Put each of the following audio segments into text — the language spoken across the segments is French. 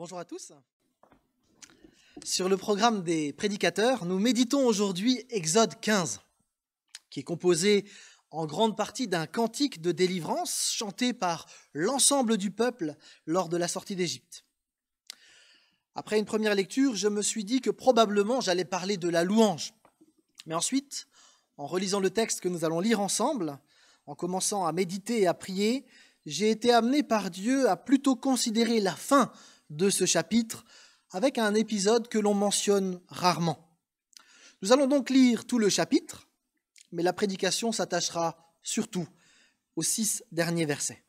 Bonjour à tous. Sur le programme des prédicateurs, nous méditons aujourd'hui Exode 15, qui est composé en grande partie d'un cantique de délivrance chanté par l'ensemble du peuple lors de la sortie d'Égypte. Après une première lecture, je me suis dit que probablement j'allais parler de la louange. Mais ensuite, en relisant le texte que nous allons lire ensemble, en commençant à méditer et à prier, j'ai été amené par Dieu à plutôt considérer la fin de ce chapitre avec un épisode que l'on mentionne rarement. Nous allons donc lire tout le chapitre, mais la prédication s'attachera surtout aux 6 derniers versets.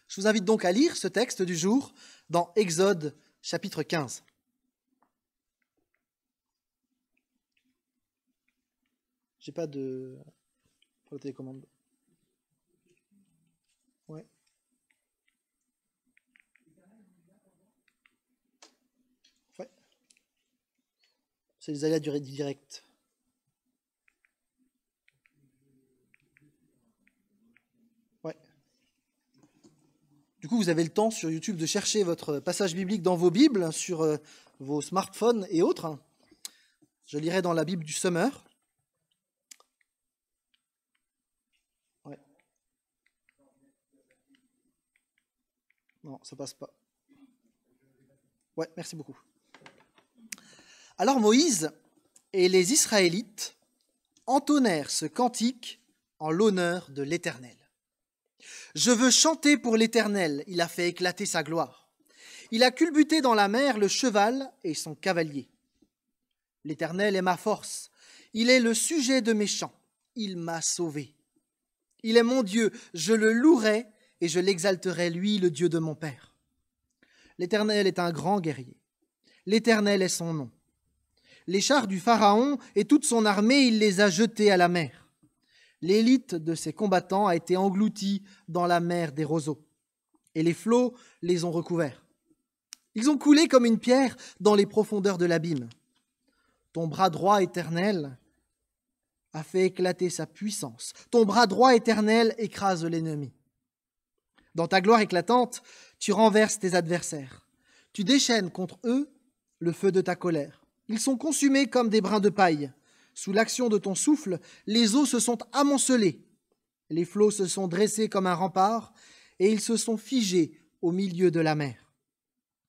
Je vous invite donc à lire ce texte du jour dans Exode chapitre 15. J'ai pas de télécommande. Ouais. Ouais. C'est les aléas du direct. Ouais. Du coup, vous avez le temps sur YouTube de chercher votre passage biblique dans vos Bibles, sur vos smartphones et autres. Je lirai dans la Bible du Summer. Ouais. Non, ça passe pas. Ouais, merci beaucoup. Alors Moïse et les Israélites entonnèrent ce cantique en l'honneur de l'Éternel. Je veux chanter pour l'Éternel, il a fait éclater sa gloire. Il a culbuté dans la mer le cheval et son cavalier. L'Éternel est ma force, il est le sujet de mes chants, il m'a sauvé. Il est mon Dieu, je le louerai et je l'exalterai, lui, le Dieu de mon Père. L'Éternel est un grand guerrier, l'Éternel est son nom. Les chars du Pharaon et toute son armée, il les a jetés à la mer. L'élite de ses combattants a été engloutie dans la mer des roseaux, et les flots les ont recouverts. Ils ont coulé comme une pierre dans les profondeurs de l'abîme. Ton bras droit éternel a fait éclater sa puissance. Ton bras droit éternel écrase l'ennemi. Dans ta gloire éclatante, tu renverses tes adversaires. Tu déchaînes contre eux le feu de ta colère. Ils sont consumés comme des brins de paille. Sous l'action de ton souffle, les eaux se sont amoncelées. Les flots se sont dressés comme un rempart et ils se sont figés au milieu de la mer.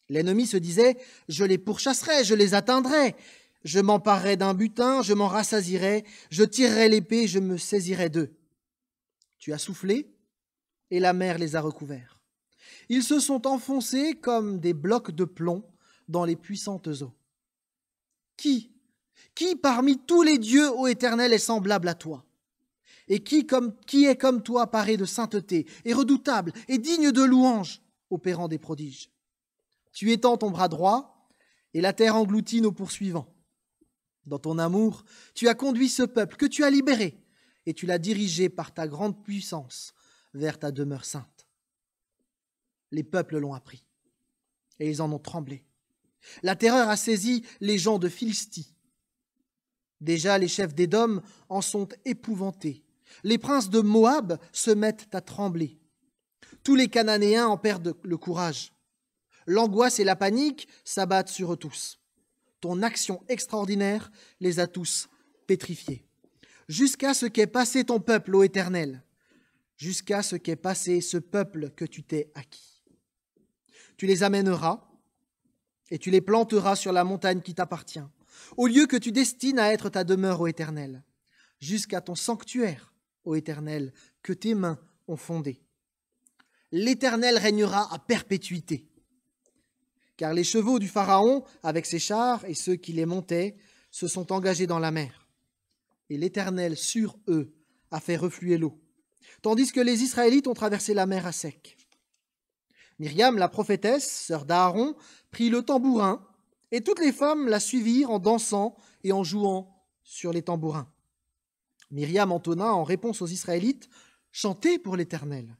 L'ennemi se disait « Je les pourchasserai, je les atteindrai. Je m'emparerai d'un butin, je m'en rassasirai, je tirerai l'épée, je me saisirai d'eux. » Tu as soufflé et la mer les a recouverts. Ils se sont enfoncés comme des blocs de plomb dans les puissantes eaux. Qui parmi tous les dieux, ô Éternel, est semblable à toi? Et qui est comme toi, paré de sainteté, et redoutable, et digne de louange, opérant des prodiges? Tu étends ton bras droit, et la terre engloutit nos poursuivants. Dans ton amour, tu as conduit ce peuple que tu as libéré, et tu l'as dirigé par ta grande puissance vers ta demeure sainte. Les peuples l'ont appris, et ils en ont tremblé. La terreur a saisi les gens de Philistie. Déjà les chefs d'Édom en sont épouvantés. Les princes de Moab se mettent à trembler. Tous les Cananéens en perdent le courage. L'angoisse et la panique s'abattent sur eux tous. Ton action extraordinaire les a tous pétrifiés. Jusqu'à ce qu'ait passé ton peuple, ô Éternel, jusqu'à ce qu'ait passé ce peuple que tu t'es acquis. Tu les amèneras et tu les planteras sur la montagne qui t'appartient, au lieu que tu destines à être ta demeure, ô Éternel, jusqu'à ton sanctuaire, ô Éternel, que tes mains ont fondé. L'Éternel régnera à perpétuité. Car les chevaux du Pharaon, avec ses chars et ceux qui les montaient, se sont engagés dans la mer. Et l'Éternel, sur eux, a fait refluer l'eau, tandis que les Israélites ont traversé la mer à sec. Myriam, la prophétesse, sœur d'Aaron, prit le tambourin, et toutes les femmes la suivirent en dansant et en jouant sur les tambourins. Myriam entonna en réponse aux Israélites « Chantez pour l'Éternel.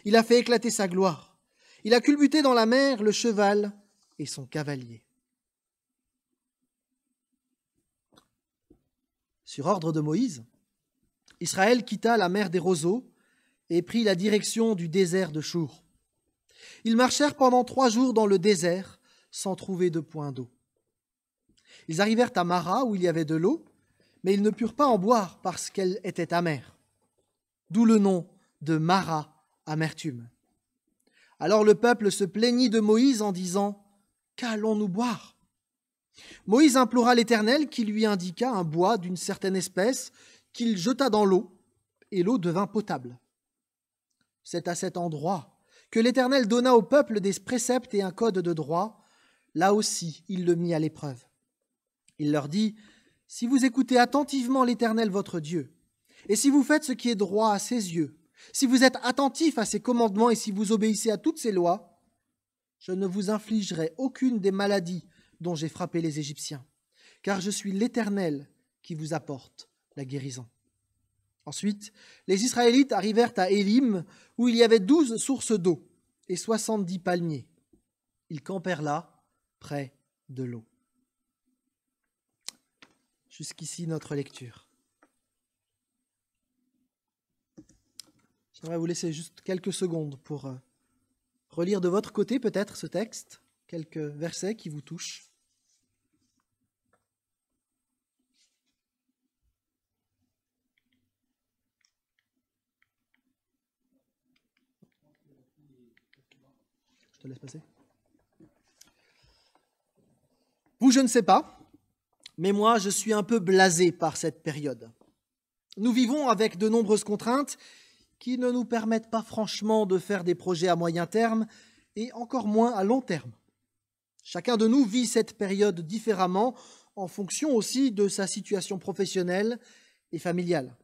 Il a fait éclater sa gloire. Il a culbuté dans la mer le cheval et son cavalier. » Sur ordre de Moïse, Israël quitta la mer des roseaux et prit la direction du désert de Chour. Ils marchèrent pendant 3 jours dans le désert, sans trouver de point d'eau. Ils arrivèrent à Mara, où il y avait de l'eau, mais ils ne purent pas en boire parce qu'elle était amère. D'où le nom de Mara, amertume. Alors le peuple se plaignit de Moïse en disant « Qu'allons-nous boire ?» Moïse implora l'Éternel qui lui indiqua un bois d'une certaine espèce qu'il jeta dans l'eau, et l'eau devint potable. C'est à cet endroit que l'Éternel donna au peuple des préceptes et un code de droit. Là aussi, il le mit à l'épreuve. Il leur dit, « Si vous écoutez attentivement l'Éternel votre Dieu, et si vous faites ce qui est droit à ses yeux, si vous êtes attentifs à ses commandements et si vous obéissez à toutes ses lois, je ne vous infligerai aucune des maladies dont j'ai frappé les Égyptiens, car je suis l'Éternel qui vous apporte la guérison. » Ensuite, les Israélites arrivèrent à Élim, où il y avait 12 sources d'eau et 70 palmiers. Ils campèrent là, près de l'eau. Jusqu'ici notre lecture. J'aimerais vous laisser juste quelques secondes pour relire de votre côté peut-être ce texte, quelques versets qui vous touchent. Je te laisse passer. Vous, je ne sais pas, mais moi, je suis un peu blasé par cette période. Nous vivons avec de nombreuses contraintes qui ne nous permettent pas franchement de faire des projets à moyen terme et encore moins à long terme. Chacun de nous vit cette période différemment en fonction aussi de sa situation professionnelle et familiale.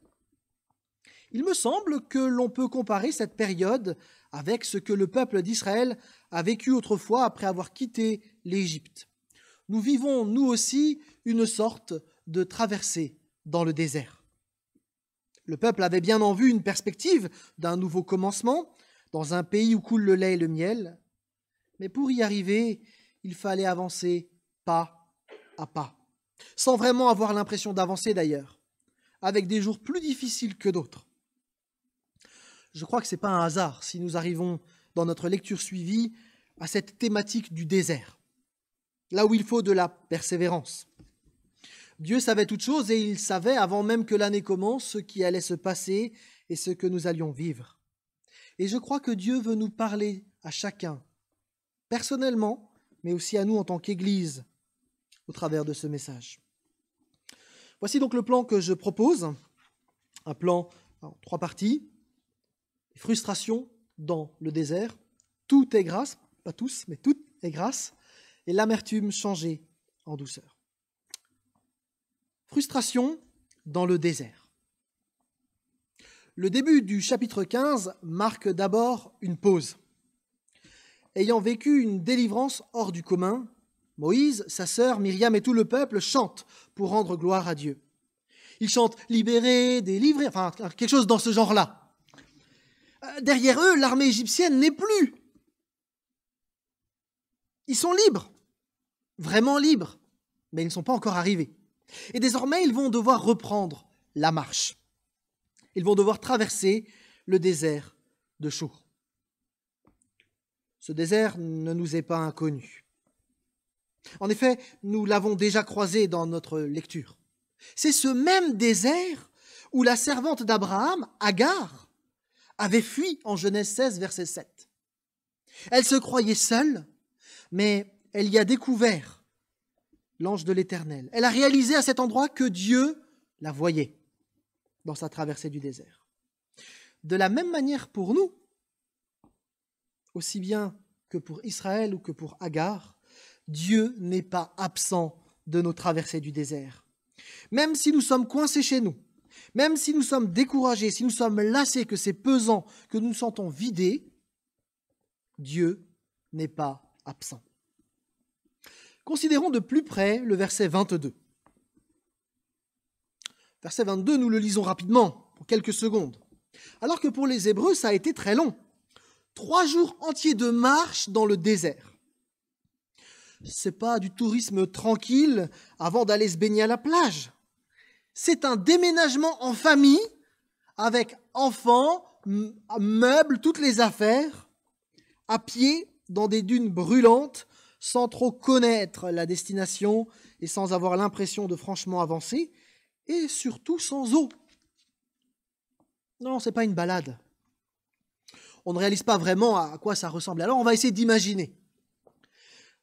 Il me semble que l'on peut comparer cette période avec ce que le peuple d'Israël a vécu autrefois après avoir quitté l'Égypte. Nous vivons, nous aussi, une sorte de traversée dans le désert. Le peuple avait bien en vue une perspective d'un nouveau commencement dans un pays où coule le lait et le miel, mais pour y arriver, il fallait avancer pas à pas, sans vraiment avoir l'impression d'avancer d'ailleurs, avec des jours plus difficiles que d'autres. Je crois que ce n'est pas un hasard si nous arrivons dans notre lecture suivie à cette thématique du désert, là où il faut de la persévérance. Dieu savait toutes choses et il savait avant même que l'année commence ce qui allait se passer et ce que nous allions vivre. Et je crois que Dieu veut nous parler à chacun, personnellement, mais aussi à nous en tant qu'Église, au travers de ce message. Voici donc le plan que je propose, un plan en 3 parties. Frustration dans le désert, tout est grâce, pas tous, mais tout est grâce, et l'amertume changée en douceur. Frustration dans le désert. Le début du chapitre 15 marque d'abord une pause. Ayant vécu une délivrance hors du commun, Moïse, sa sœur Myriam et tout le peuple chantent pour rendre gloire à Dieu. Ils chantent « libérés, délivrés », enfin quelque chose dans ce genre-là. Derrière eux, l'armée égyptienne n'est plus. Ils sont libres, vraiment libres, mais ils ne sont pas encore arrivés. Et désormais, ils vont devoir reprendre la marche. Ils vont devoir traverser le désert de Chour. Ce désert ne nous est pas inconnu. En effet, nous l'avons déjà croisé dans notre lecture. C'est ce même désert où la servante d'Abraham, Agar, avait fui en Genèse 16, verset 7. Elle se croyait seule, mais elle y a découvert l'ange de l'Éternel. Elle a réalisé à cet endroit que Dieu la voyait dans sa traversée du désert. De la même manière pour nous, aussi bien que pour Israël ou que pour Agar, Dieu n'est pas absent de nos traversées du désert. Même si nous sommes coincés chez nous, même si nous sommes découragés, si nous sommes lassés, que c'est pesant, que nous nous sentons vidés, Dieu n'est pas absent. Considérons de plus près le verset 22. Verset 22, nous le lisons rapidement, pour quelques secondes. Alors que pour les Hébreux, ça a été très long. 3 jours entiers de marche dans le désert. C'est pas du tourisme tranquille avant d'aller se baigner à la plage. C'est un déménagement en famille avec enfants, meubles, toutes les affaires, à pied dans des dunes brûlantes, sans trop connaître la destination et sans avoir l'impression de franchement avancer, et surtout sans eau. Non, ce n'est pas une balade. On ne réalise pas vraiment à quoi ça ressemble. Alors on va essayer d'imaginer.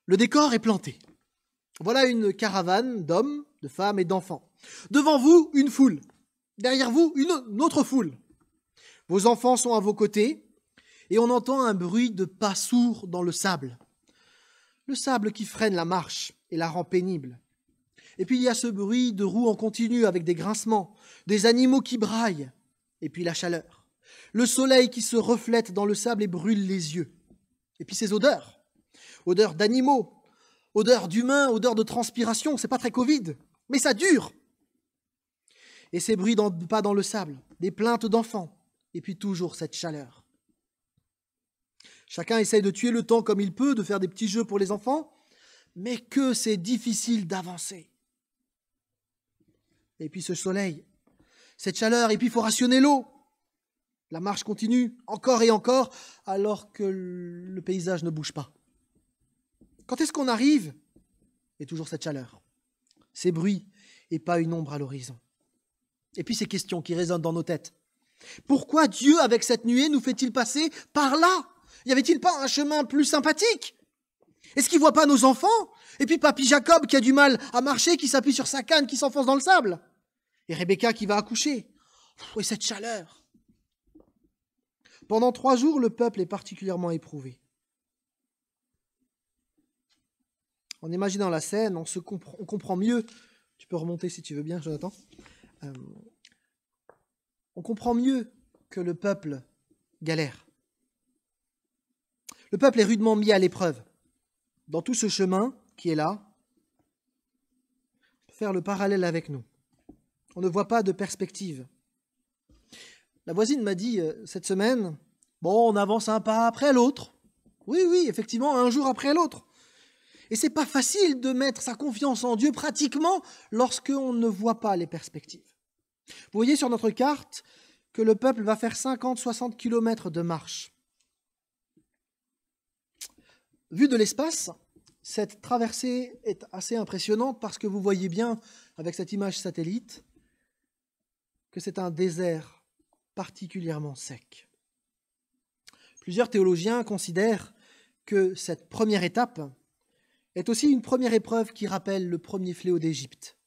Le décor est planté. Voilà une caravane d'hommes, de femmes et d'enfants. Devant vous, une foule. Derrière vous, une autre foule. Vos enfants sont à vos côtés et on entend un bruit de pas sourds dans le sable. Le sable qui freine la marche et la rend pénible. Et puis il y a ce bruit de roues en continu avec des grincements, des animaux qui braillent, et puis la chaleur. Le soleil qui se reflète dans le sable et brûle les yeux. Et puis ces odeurs. Odeur d'animaux, odeur d'humains, odeur de transpiration, c'est pas très Covid, mais ça dure. Et ces bruits de pas dans le sable, des plaintes d'enfants, et puis toujours cette chaleur. Chacun essaye de tuer le temps comme il peut, de faire des petits jeux pour les enfants, mais que c'est difficile d'avancer. Et puis ce soleil, cette chaleur, et puis il faut rationner l'eau. La marche continue, encore et encore, alors que le paysage ne bouge pas. Quand est-ce qu'on arrive? Et toujours cette chaleur, ces bruits, et pas une ombre à l'horizon. Et puis ces questions qui résonnent dans nos têtes. Pourquoi Dieu, avec cette nuée, nous fait-il passer par là? Y avait-il pas un chemin plus sympathique? Est-ce qu'il ne voit pas nos enfants? Et puis papy Jacob qui a du mal à marcher, qui s'appuie sur sa canne, qui s'enfonce dans le sable? Et Rebecca qui va accoucher? Et cette chaleur! Pendant 3 jours, le peuple est particulièrement éprouvé. En imaginant la scène, on comprend mieux. Tu peux remonter si tu veux bien, Jonathan. On comprend mieux que le peuple galère. Le peuple est rudement mis à l'épreuve. Dans tout ce chemin qui est là, faire le parallèle avec nous. On ne voit pas de perspective. La voisine m'a dit cette semaine, bon, on avance un pas après l'autre. Oui, effectivement, un jour après l'autre. Et c'est pas facile de mettre sa confiance en Dieu pratiquement lorsqu'on ne voit pas les perspectives. Vous voyez sur notre carte que le peuple va faire 50-60 km de marche. Vu de l'espace, cette traversée est assez impressionnante parce que vous voyez bien, avec cette image satellite, que c'est un désert particulièrement sec. Plusieurs théologiens considèrent que cette première étape est aussi une première épreuve qui rappelle le premier fléau d'Égypte,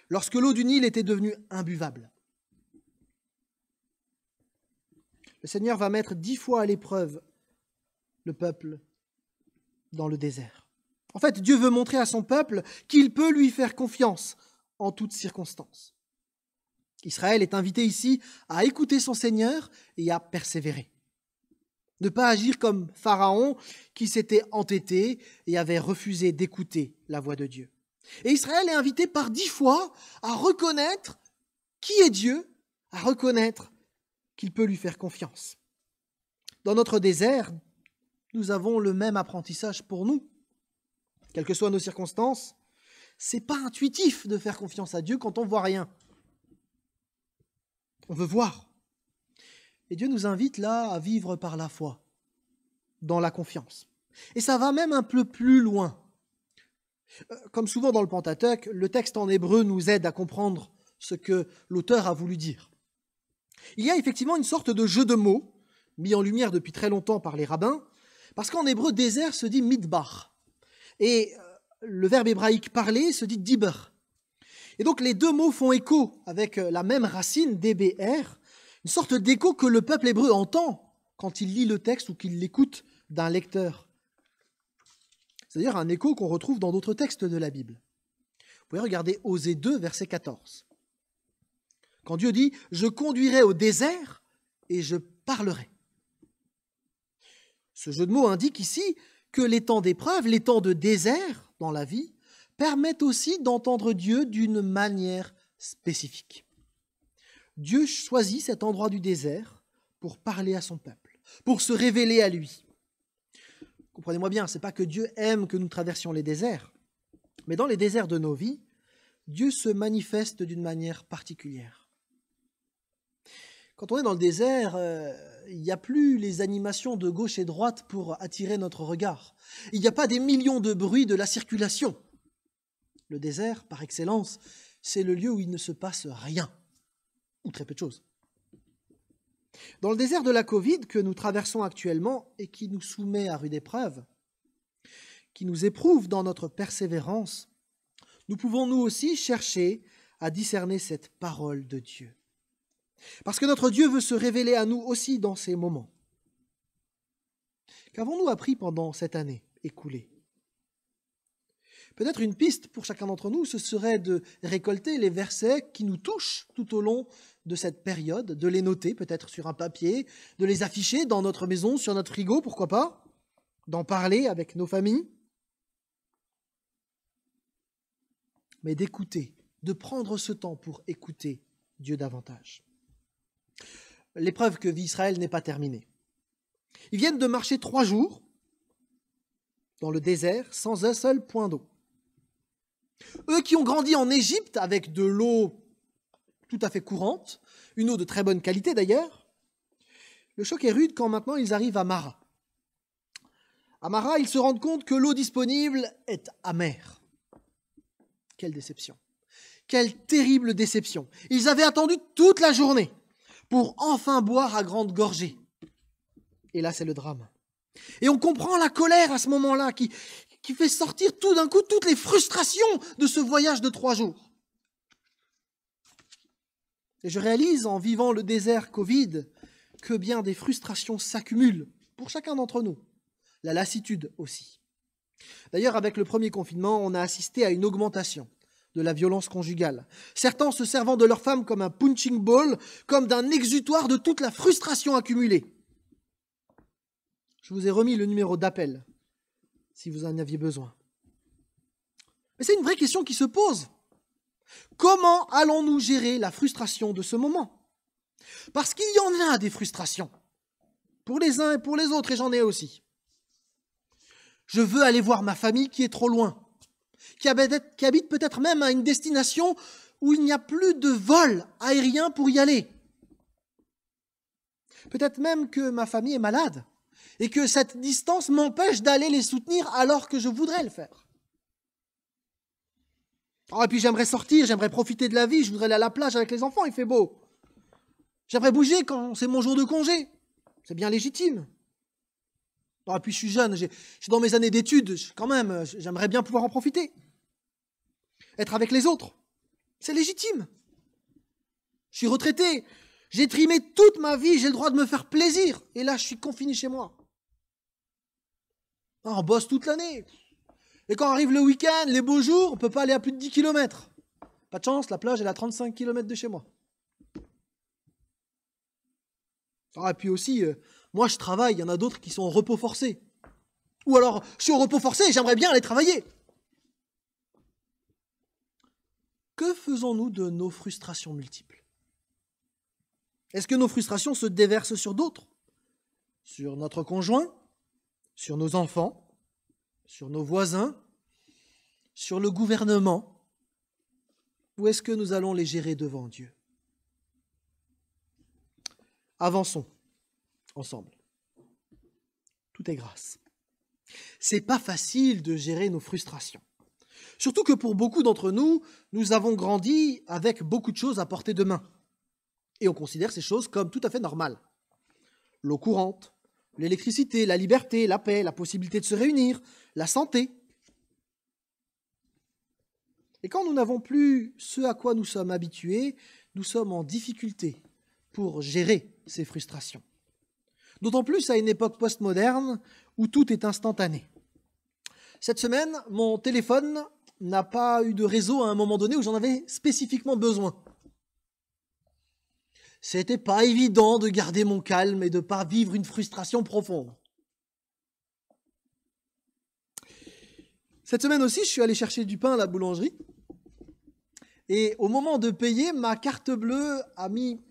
lorsque l'eau du Nil était devenue imbuvable. Le Seigneur va mettre 10 fois à l'épreuve le peuple dans le désert. En fait, Dieu veut montrer à son peuple qu'il peut lui faire confiance en toutes circonstances. Israël est invité ici à écouter son Seigneur et à persévérer. Ne pas agir comme Pharaon qui s'était entêté et avait refusé d'écouter la voix de Dieu. Et Israël est invité par 10 fois à reconnaître qui est Dieu, à reconnaître qu'il peut lui faire confiance. Dans notre désert, nous avons le même apprentissage pour nous. Quelles que soient nos circonstances, ce n'est pas intuitif de faire confiance à Dieu quand on ne voit rien. On veut voir. Et Dieu nous invite là à vivre par la foi, dans la confiance. Et ça va même un peu plus loin. Comme souvent dans le Pentateuque, le texte en hébreu nous aide à comprendre ce que l'auteur a voulu dire. Il y a effectivement une sorte de jeu de mots, mis en lumière depuis très longtemps par les rabbins, parce qu'en hébreu, désert se dit midbar. Et le verbe hébraïque parler se dit diber. Et donc les deux mots font écho avec la même racine, dbr, une sorte d'écho que le peuple hébreu entend quand il lit le texte ou qu'il l'écoute d'un lecteur. C'est-à-dire un écho qu'on retrouve dans d'autres textes de la Bible. Vous pouvez regarder Osée 2, verset 14. Quand Dieu dit « Je conduirai au désert et je parlerai ». Ce jeu de mots indique ici que les temps d'épreuve, les temps de désert dans la vie, permettent aussi d'entendre Dieu d'une manière spécifique. Dieu choisit cet endroit du désert pour parler à son peuple, pour se révéler à lui. Comprenez-moi bien, ce n'est pas que Dieu aime que nous traversions les déserts, mais dans les déserts de nos vies, Dieu se manifeste d'une manière particulière. Quand on est dans le désert, il n'y a plus les animations de gauche et droite pour attirer notre regard. Il n'y a pas des millions de bruits de la circulation. Le désert, par excellence, c'est le lieu où il ne se passe rien, ou très peu de choses. Dans le désert de la Covid que nous traversons actuellement et qui nous soumet à rude épreuve, qui nous éprouve dans notre persévérance, nous pouvons nous aussi chercher à discerner cette parole de Dieu. Parce que notre Dieu veut se révéler à nous aussi dans ces moments. Qu'avons-nous appris pendant cette année écoulée ? Peut-être une piste pour chacun d'entre nous, ce serait de récolter les versets qui nous touchent tout au long de cette période, de les noter peut-être sur un papier, de les afficher dans notre maison, sur notre frigo, pourquoi pas, d'en parler avec nos familles, mais d'écouter, de prendre ce temps pour écouter Dieu davantage. L'épreuve que vit Israël n'est pas terminée. Ils viennent de marcher 3 jours dans le désert sans un seul point d'eau. Eux qui ont grandi en Égypte avec de l'eau tout à fait courante, une eau de très bonne qualité d'ailleurs, le choc est rude quand maintenant ils arrivent à Mara. À Mara, ils se rendent compte que l'eau disponible est amère. Quelle déception! Quelle terrible déception! Ils avaient attendu toute la journée pour enfin boire à grande gorgée. Et là, c'est le drame. Et on comprend la colère à ce moment-là qui fait sortir tout d'un coup toutes les frustrations de ce voyage de 3 jours. Et je réalise en vivant le désert Covid que bien des frustrations s'accumulent pour chacun d'entre nous. La lassitude aussi. D'ailleurs, avec le premier confinement, on a assisté à une augmentation de la violence conjugale. Certains se servant de leur femme comme un punching ball, comme d'un exutoire de toute la frustration accumulée. Je vous ai remis le numéro d'appel, si vous en aviez besoin. Mais c'est une vraie question qui se pose. Comment allons-nous gérer la frustration de ce moment ? Parce qu'il y en a des frustrations, pour les uns et pour les autres, et j'en ai aussi. Je veux aller voir ma famille qui est trop loin, qui habite peut-être même à une destination où il n'y a plus de vol aérien pour y aller. Peut-être même que ma famille est malade et que cette distance m'empêche d'aller les soutenir alors que je voudrais le faire. Oh, et puis j'aimerais sortir, j'aimerais profiter de la vie, je voudrais aller à la plage avec les enfants, il fait beau. J'aimerais bouger quand c'est mon jour de congé, c'est bien légitime. Oh, et puis je suis jeune, je suis dans mes années d'études, quand même, j'aimerais bien pouvoir en profiter. Être avec les autres, c'est légitime. Je suis retraité, j'ai trimé toute ma vie, j'ai le droit de me faire plaisir. Et là, je suis confiné chez moi. On bosse toute l'année. Et quand arrive le week-end, les beaux jours, on ne peut pas aller à plus de 10 km. Pas de chance, la plage est à 35 km de chez moi. Ah, et puis aussi, moi je travaille, il y en a d'autres qui sont en repos forcé. Ou alors, je suis au repos forcé et j'aimerais bien aller travailler. Que faisons-nous de nos frustrations multiples ? Est-ce que nos frustrations se déversent sur d'autres ? Sur notre conjoint ? Sur nos enfants ? Sur nos voisins ? Sur le gouvernement ? Ou est-ce que nous allons les gérer devant Dieu ? Avançons ensemble. Tout est grâce. C'est pas facile de gérer nos frustrations. Surtout que pour beaucoup d'entre nous, nous avons grandi avec beaucoup de choses à portée de main. Et on considère ces choses comme tout à fait normales. L'eau courante, l'électricité, la liberté, la paix, la possibilité de se réunir, la santé. Et quand nous n'avons plus ce à quoi nous sommes habitués, nous sommes en difficulté pour gérer ces frustrations. D'autant plus à une époque postmoderne où tout est instantané. Cette semaine, mon téléphone n'a pas eu de réseau à un moment donné où j'en avais spécifiquement besoin. C'était pas évident de garder mon calme et de ne pas vivre une frustration profonde. Cette semaine aussi, je suis allé chercher du pain à la boulangerie. Et au moment de payer, ma carte bleue a mis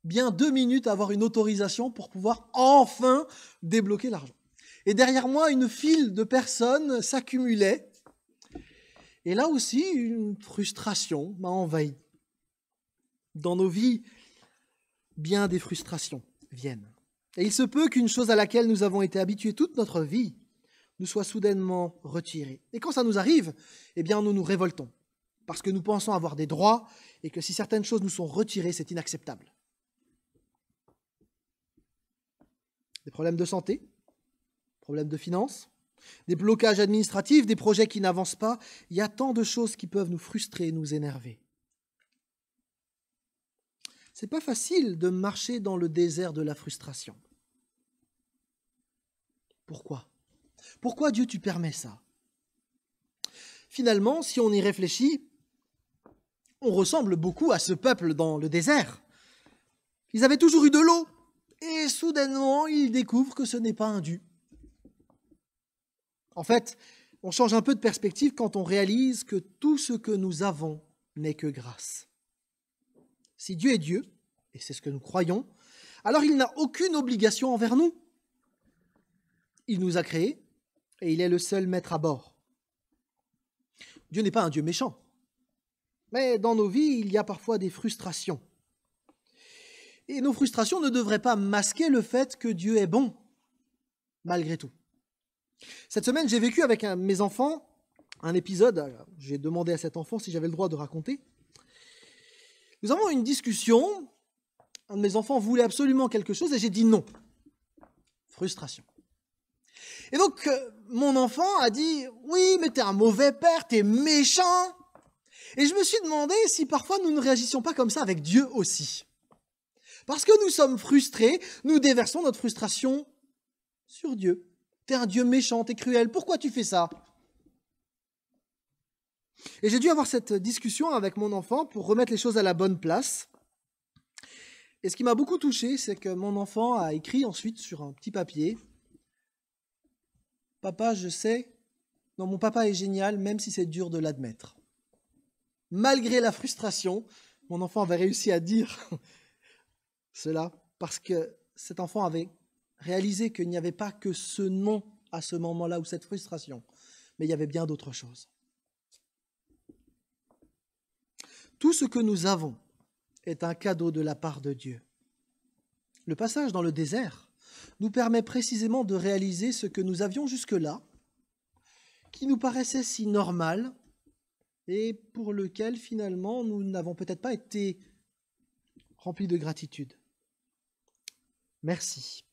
bien 2 minutes à avoir une autorisation pour pouvoir enfin débloquer l'argent. Et derrière moi, une file de personnes s'accumulait. Et là aussi, une frustration m'a envahi. Dans nos vies, bien des frustrations viennent. Et il se peut qu'une chose à laquelle nous avons été habitués toute notre vie nous soit soudainement retirée. Et quand ça nous arrive, eh bien, nous nous révoltons, parce que nous pensons avoir des droits et que si certaines choses nous sont retirées, c'est inacceptable. Des problèmes de santé, problèmes de finances, des blocages administratifs, des projets qui n'avancent pas. Il y a tant de choses qui peuvent nous frustrer, nous énerver. C'est pas facile de marcher dans le désert de la frustration. Pourquoi ? Pourquoi Dieu tu permets ça ? Finalement, si on y réfléchit, on ressemble beaucoup à ce peuple dans le désert. Ils avaient toujours eu de l'eau, et soudainement, ils découvrent que ce n'est pas un dû. En fait, on change un peu de perspective quand on réalise que tout ce que nous avons n'est que grâce. Si Dieu est Dieu, et c'est ce que nous croyons, alors il n'a aucune obligation envers nous. Il nous a créés, et il est le seul maître à bord. Dieu n'est pas un Dieu méchant, mais dans nos vies, il y a parfois des frustrations. Et nos frustrations ne devraient pas masquer le fait que Dieu est bon, malgré tout. Cette semaine, j'ai vécu avec mes enfants un épisode, j'ai demandé à cet enfant si j'avais le droit de raconter. Nous avons eu une discussion, un de mes enfants voulait absolument quelque chose et j'ai dit non. Frustration. Et donc, mon enfant a dit « Oui, mais t'es un mauvais père, t'es méchant !» Et je me suis demandé si parfois nous ne réagissions pas comme ça avec Dieu aussi. Parce que nous sommes frustrés, nous déversons notre frustration sur Dieu. T'es un Dieu méchant, t'es cruel, pourquoi tu fais ça ? Et j'ai dû avoir cette discussion avec mon enfant pour remettre les choses à la bonne place. Et ce qui m'a beaucoup touché, c'est que mon enfant a écrit ensuite sur un petit papier « Papa, je sais, non, mon papa est génial, même si c'est dur de l'admettre. » Malgré la frustration, mon enfant avait réussi à dire cela parce que cet enfant avait réalisé qu'il n'y avait pas que ce non à ce moment-là ou cette frustration, mais il y avait bien d'autres choses. Tout ce que nous avons est un cadeau de la part de Dieu. Le passage dans le désert nous permet précisément de réaliser ce que nous avions jusque-là, qui nous paraissait si normal et pour lequel finalement nous n'avons peut-être pas été remplis de gratitude. Merci.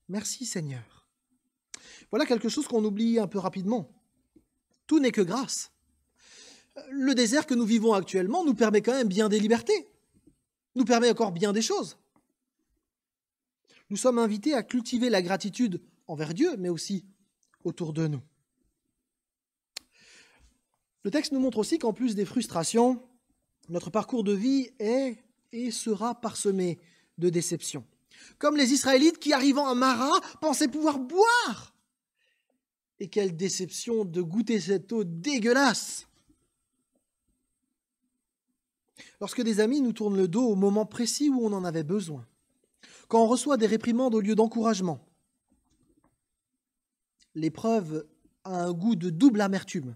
Merci Seigneur. Voilà quelque chose qu'on oublie un peu rapidement. Tout n'est que grâce. Le désert que nous vivons actuellement nous permet quand même bien des libertés, nous permet encore bien des choses. Nous sommes invités à cultiver la gratitude envers Dieu, mais aussi autour de nous. Le texte nous montre aussi qu'en plus des frustrations, notre parcours de vie est et sera parsemé de déceptions. Comme les Israélites qui, arrivant à Mara, pensaient pouvoir boire. Et quelle déception de goûter cette eau dégueulasse. Lorsque des amis nous tournent le dos au moment précis où on en avait besoin, quand on reçoit des réprimandes au lieu d'encouragement, l'épreuve a un goût de double amertume.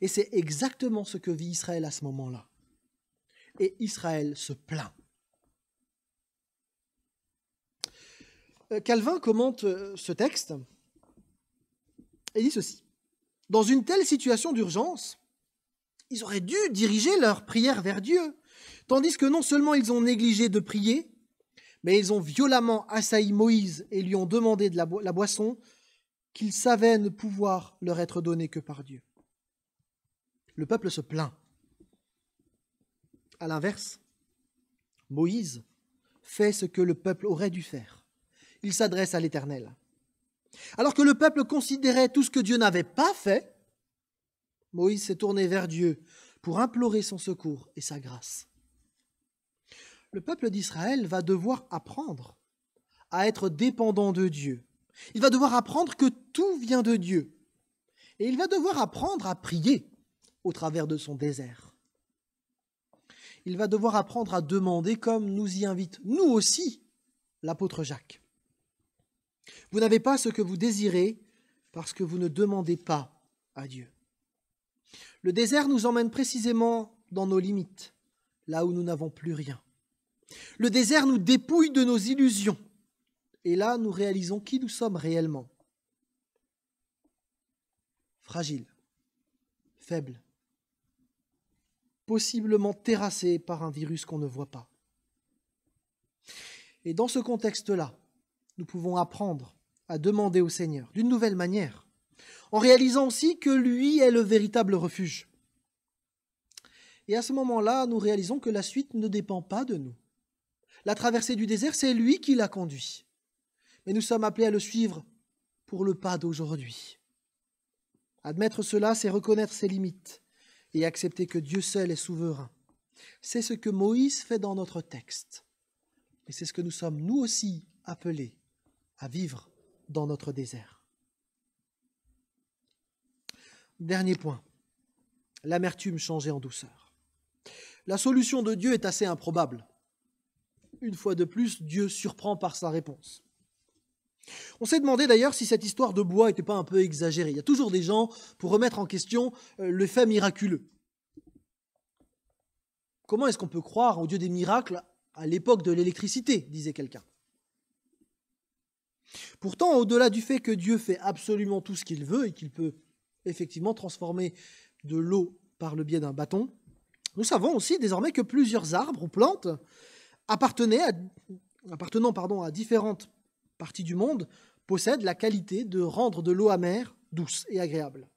Et c'est exactement ce que vit Israël à ce moment-là. Et Israël se plaint. Calvin commente ce texte et dit ceci. Dans une telle situation d'urgence, ils auraient dû diriger leur prière vers Dieu, tandis que non seulement ils ont négligé de prier, mais ils ont violemment assailli Moïse et lui ont demandé de la boisson qu'ils savaient ne pouvoir leur être donnée que par Dieu. Le peuple se plaint. À l'inverse, Moïse fait ce que le peuple aurait dû faire. Il s'adresse à l'Éternel. Alors que le peuple considérait tout ce que Dieu n'avait pas fait, Moïse s'est tourné vers Dieu pour implorer son secours et sa grâce. Le peuple d'Israël va devoir apprendre à être dépendant de Dieu. Il va devoir apprendre que tout vient de Dieu. Et il va devoir apprendre à prier au travers de son désert. Il va devoir apprendre à demander comme nous y invite, nous aussi, l'apôtre Jacques. Vous n'avez pas ce que vous désirez parce que vous ne demandez pas à Dieu. Le désert nous emmène précisément dans nos limites, là où nous n'avons plus rien. Le désert nous dépouille de nos illusions Et là, nous réalisons qui nous sommes réellement. Fragiles, faibles, possiblement terrassés par un virus qu'on ne voit pas. Et dans ce contexte-là, nous pouvons apprendre à demander au Seigneur d'une nouvelle manière, en réalisant aussi que lui est le véritable refuge. Et à ce moment-là, nous réalisons que la suite ne dépend pas de nous. La traversée du désert, c'est lui qui l'a conduit. Mais nous sommes appelés à le suivre pour le pas d'aujourd'hui. Admettre cela, c'est reconnaître ses limites et accepter que Dieu seul est souverain. C'est ce que Moïse fait dans notre texte. Et c'est ce que nous sommes, nous aussi, appelés à vivre dans notre désert. Dernier point, l'amertume changée en douceur. La solution de Dieu est assez improbable. Une fois de plus, Dieu surprend par sa réponse. On s'est demandé d'ailleurs si cette histoire de bois n'était pas un peu exagérée. Il y a toujours des gens pour remettre en question le fait miraculeux. Comment est-ce qu'on peut croire au Dieu des miracles à l'époque de l'électricité, disait quelqu'un. Pourtant, au-delà du fait que Dieu fait absolument tout ce qu'il veut et qu'il peut effectivement transformer de l'eau par le biais d'un bâton, nous savons aussi désormais que plusieurs arbres ou plantes appartenant à différentes parties du monde possèdent la qualité de rendre de l'eau amère douce et agréable.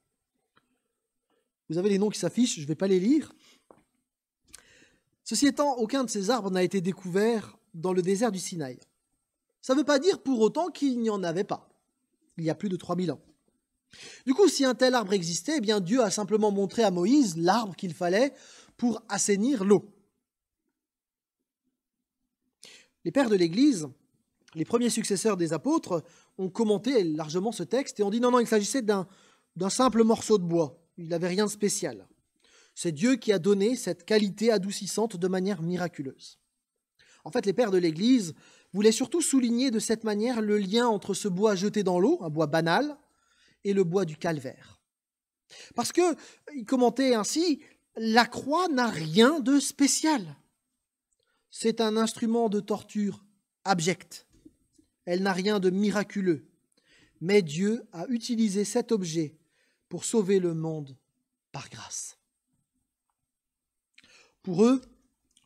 Vous avez les noms qui s'affichent, je ne vais pas les lire. Ceci étant, aucun de ces arbres n'a été découvert dans le désert du Sinaï. Ça ne veut pas dire pour autant qu'il n'y en avait pas, il y a plus de 3000 ans. Du coup, si un tel arbre existait, eh bien Dieu a simplement montré à Moïse l'arbre qu'il fallait pour assainir l'eau. Les pères de l'Église, les premiers successeurs des apôtres, ont commenté largement ce texte et ont dit non, il s'agissait d'un simple morceau de bois, il n'avait rien de spécial. C'est Dieu qui a donné cette qualité adoucissante de manière miraculeuse. En fait, les pères de l'Église voulaient surtout souligner de cette manière le lien entre ce bois jeté dans l'eau, un bois banal, et le bois du calvaire. Parce qu'ils commentaient ainsi, la croix n'a rien de spécial. C'est un instrument de torture abject. Elle n'a rien de miraculeux. Mais Dieu a utilisé cet objet pour sauver le monde par grâce. Pour eux,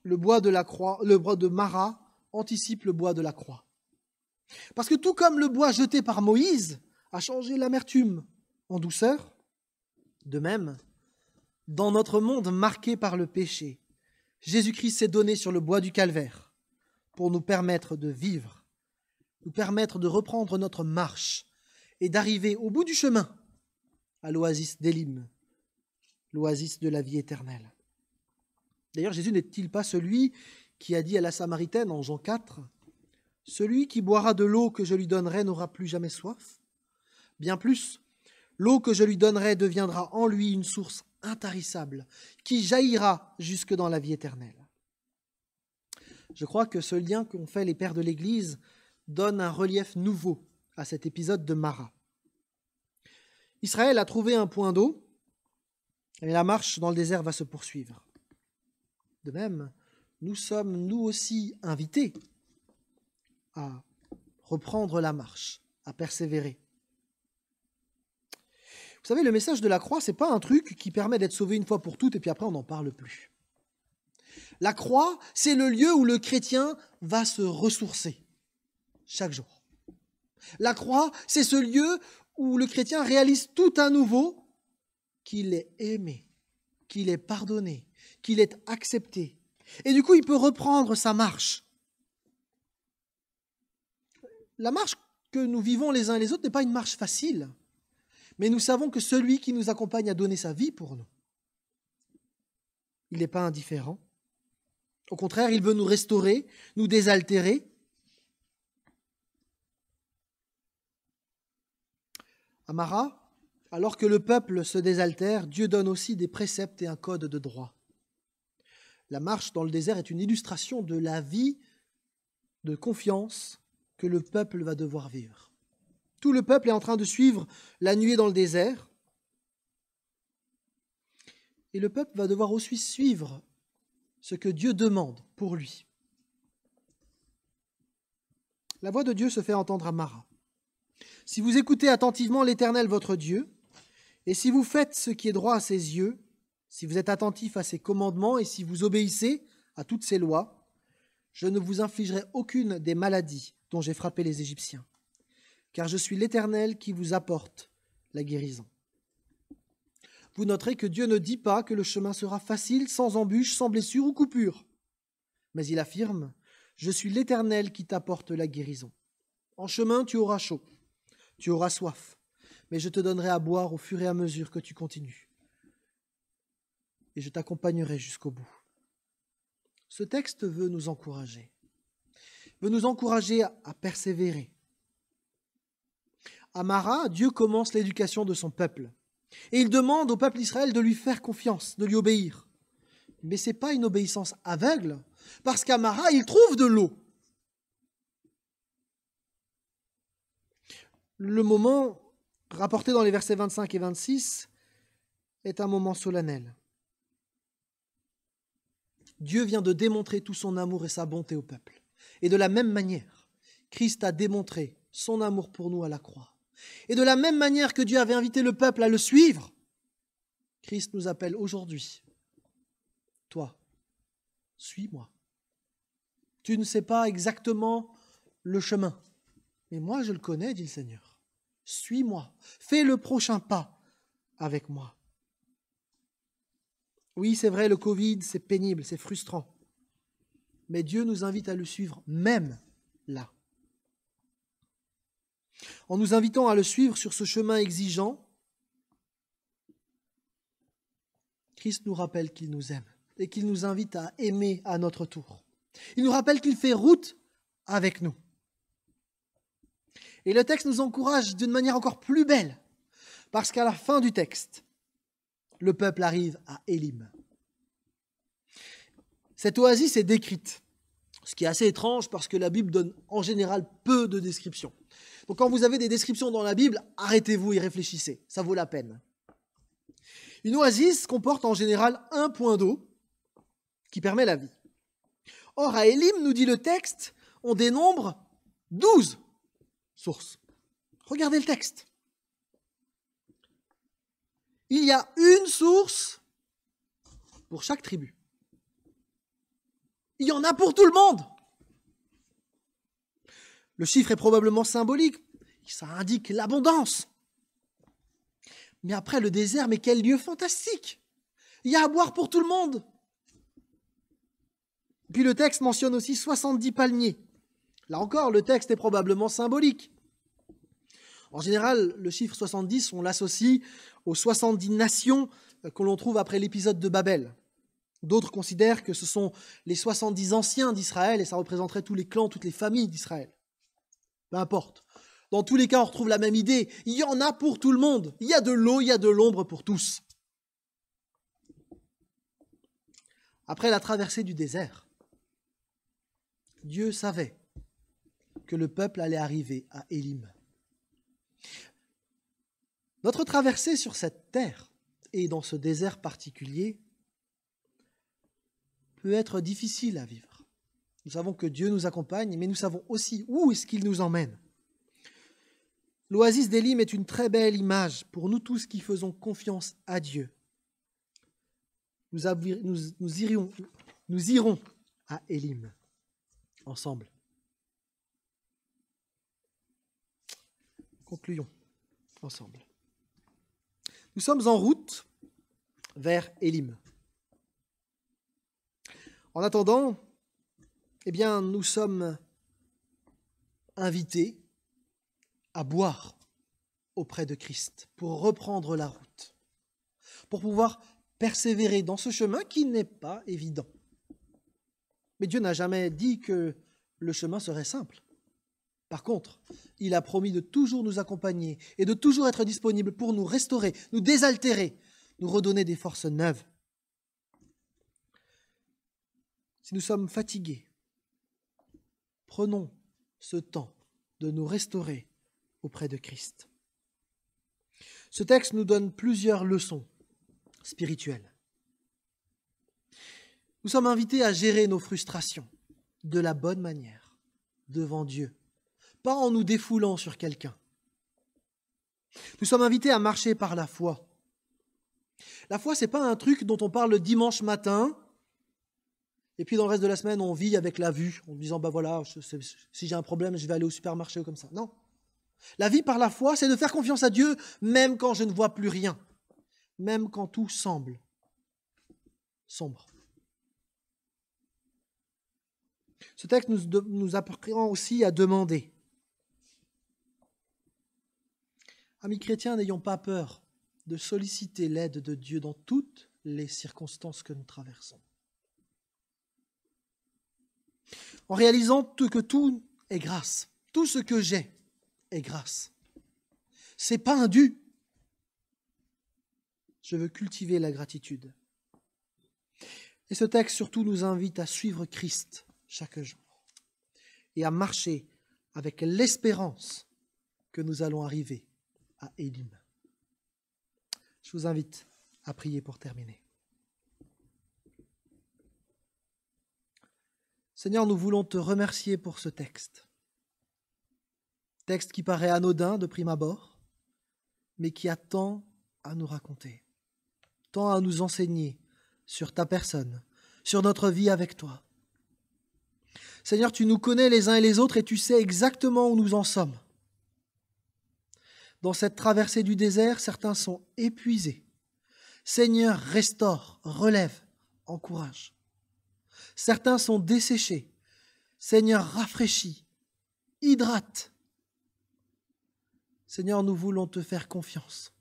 le bois de Mara anticipe le bois de la croix. Parce que tout comme le bois jeté par Moïse a changé l'amertume en douceur, de même, dans notre monde marqué par le péché, Jésus-Christ s'est donné sur le bois du calvaire pour nous permettre de vivre, nous permettre de reprendre notre marche et d'arriver au bout du chemin à l'oasis d'Élim, l'oasis de la vie éternelle. D'ailleurs, Jésus n'est-il pas celui qui a dit à la Samaritaine en Jean 4 « Celui qui boira de l'eau que je lui donnerai n'aura plus jamais soif ?» Bien plus, l'eau que je lui donnerai deviendra en lui une source intarissable qui jaillira jusque dans la vie éternelle. Je crois que ce lien qu'ont fait les pères de l'Église donne un relief nouveau à cet épisode de Mara. Israël a trouvé un point d'eau et la marche dans le désert va se poursuivre. De même, nous sommes nous aussi invités à reprendre la marche, à persévérer. Vous savez, le message de la croix, ce n'est pas un truc qui permet d'être sauvé une fois pour toutes et puis après on n'en parle plus. La croix, c'est le lieu où le chrétien va se ressourcer chaque jour. La croix, c'est ce lieu où le chrétien réalise tout à nouveau qu'il est aimé, qu'il est pardonné, qu'il est accepté. Et du coup, il peut reprendre sa marche. La marche que nous vivons les uns et les autres n'est pas une marche facile, mais nous savons que celui qui nous accompagne a donné sa vie pour nous. Il n'est pas indifférent. Au contraire, il veut nous restaurer, nous désaltérer. À Mara, alors que le peuple se désaltère, Dieu donne aussi des préceptes et un code de droit. La marche dans le désert est une illustration de la vie de confiance que le peuple va devoir vivre. Tout le peuple est en train de suivre la nuée dans le désert. Et le peuple va devoir aussi suivre ce que Dieu demande pour lui. La voix de Dieu se fait entendre à Mara. Si vous écoutez attentivement l'Éternel votre Dieu, et si vous faites ce qui est droit à ses yeux, si vous êtes attentifs à ses commandements et si vous obéissez à toutes ses lois, je ne vous infligerai aucune des maladies dont j'ai frappé les Égyptiens, car je suis l'Éternel qui vous apporte la guérison. Vous noterez que Dieu ne dit pas que le chemin sera facile, sans embûche, sans blessure ou coupure, mais il affirme « Je suis l'Éternel qui t'apporte la guérison. En chemin, tu auras chaud, tu auras soif, mais je te donnerai à boire au fur et à mesure que tu continues. Et je t'accompagnerai jusqu'au bout. » Ce texte veut nous encourager à persévérer. À Mara, Dieu commence l'éducation de son peuple. Et il demande au peuple d'Israël de lui faire confiance, de lui obéir. Mais ce n'est pas une obéissance aveugle, parce qu'à Mara, il trouve de l'eau. Le moment rapporté dans les versets 25 et 26 est un moment solennel. Dieu vient de démontrer tout son amour et sa bonté au peuple. Et de la même manière, Christ a démontré son amour pour nous à la croix. Et de la même manière que Dieu avait invité le peuple à le suivre, Christ nous appelle aujourd'hui. Toi, suis-moi. Tu ne sais pas exactement le chemin, mais moi je le connais, dit le Seigneur. Suis-moi, fais le prochain pas avec moi. Oui, c'est vrai, le Covid, c'est pénible, c'est frustrant. Mais Dieu nous invite à le suivre, même là. En nous invitant à le suivre sur ce chemin exigeant, Christ nous rappelle qu'il nous aime et qu'il nous invite à aimer à notre tour. Il nous rappelle qu'il fait route avec nous. Et le texte nous encourage d'une manière encore plus belle, parce qu'à la fin du texte, le peuple arrive à Élim. Cette oasis est décrite, ce qui est assez étrange parce que la Bible donne en général peu de descriptions. Donc quand vous avez des descriptions dans la Bible, arrêtez-vous et réfléchissez, ça vaut la peine. Une oasis comporte en général un point d'eau qui permet la vie. Or, à Élim, nous dit le texte, on dénombre 12 sources. Regardez le texte. Il y a une source pour chaque tribu. Il y en a pour tout le monde. Le chiffre est probablement symbolique. Ça indique l'abondance. Mais après le désert, mais quel lieu fantastique. Il y a à boire pour tout le monde. Puis le texte mentionne aussi 70 palmiers. Là encore, le texte est probablement symbolique. En général, le chiffre 70, on l'associe aux 70 nations que l'on trouve après l'épisode de Babel. D'autres considèrent que ce sont les 70 anciens d'Israël et ça représenterait tous les clans, toutes les familles d'Israël. Peu importe. Dans tous les cas, on retrouve la même idée. Il y en a pour tout le monde. Il y a de l'eau, il y a de l'ombre pour tous. Après la traversée du désert, Dieu savait que le peuple allait arriver à Élim. Notre traversée sur cette terre et dans ce désert particulier peut être difficile à vivre. Nous savons que Dieu nous accompagne, mais nous savons aussi où est-ce qu'il nous emmène. L'oasis d'Élim est une très belle image pour nous tous qui faisons confiance à Dieu. Nous irons à Élim ensemble. Concluons ensemble. Nous sommes en route vers Élim. En attendant, eh bien, nous sommes invités à boire auprès de Christ pour reprendre la route, pour pouvoir persévérer dans ce chemin qui n'est pas évident. Mais Dieu n'a jamais dit que le chemin serait simple. Par contre, il a promis de toujours nous accompagner et de toujours être disponible pour nous restaurer, nous désaltérer, nous redonner des forces neuves. Si nous sommes fatigués, prenons ce temps de nous restaurer auprès de Christ. Ce texte nous donne plusieurs leçons spirituelles. Nous sommes invités à gérer nos frustrations de la bonne manière devant Dieu, pas en nous défoulant sur quelqu'un. Nous sommes invités à marcher par la foi. La foi, ce n'est pas un truc dont on parle le dimanche matin, et puis dans le reste de la semaine, on vit avec la vue, en disant, voilà, si j'ai un problème, je vais aller au supermarché ou comme ça. Non. La vie par la foi, c'est de faire confiance à Dieu, même quand je ne vois plus rien, même quand tout semble sombre. Ce texte nous apprend aussi à demander. Amis chrétiens, n'ayons pas peur de solliciter l'aide de Dieu dans toutes les circonstances que nous traversons. En réalisant que tout est grâce, tout ce que j'ai est grâce. Ce n'est pas un dû. Je veux cultiver la gratitude. Et ce texte surtout nous invite à suivre Christ chaque jour et à marcher avec l'espérance que nous allons arriver à Élim. Je vous invite à prier pour terminer. Seigneur, nous voulons te remercier pour ce texte. Texte qui paraît anodin de prime abord, mais qui a tant à nous raconter, tant à nous enseigner sur ta personne, sur notre vie avec toi. Seigneur, tu nous connais les uns et les autres et tu sais exactement où nous en sommes. Dans cette traversée du désert, certains sont épuisés. Seigneur, restaure, relève, encourage. Certains sont desséchés. Seigneur, rafraîchis, hydrate. Seigneur, nous voulons te faire confiance.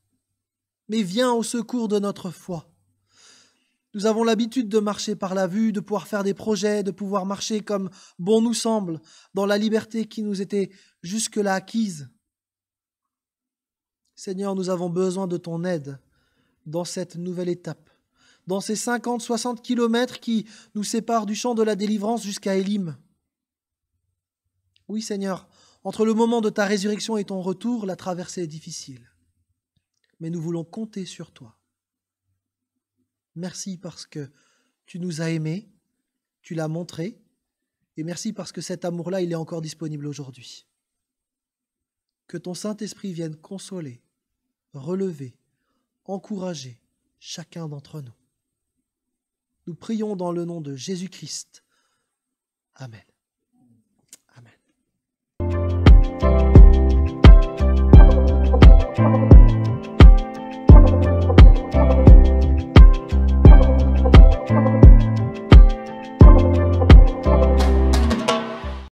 Mais viens au secours de notre foi. Nous avons l'habitude de marcher par la vue, de pouvoir faire des projets, de pouvoir marcher comme bon nous semble, dans la liberté qui nous était jusque-là acquise. Seigneur, nous avons besoin de ton aide dans cette nouvelle étape, dans ces 50-60 kilomètres qui nous séparent du champ de la délivrance jusqu'à Élim. Oui, Seigneur, entre le moment de ta résurrection et ton retour, la traversée est difficile. Mais nous voulons compter sur toi. Merci parce que tu nous as aimés, tu l'as montré, et merci parce que cet amour-là, il est encore disponible aujourd'hui. Que ton Saint-Esprit vienne consoler, relever, encourager chacun d'entre nous. Nous prions dans le nom de Jésus-Christ. Amen.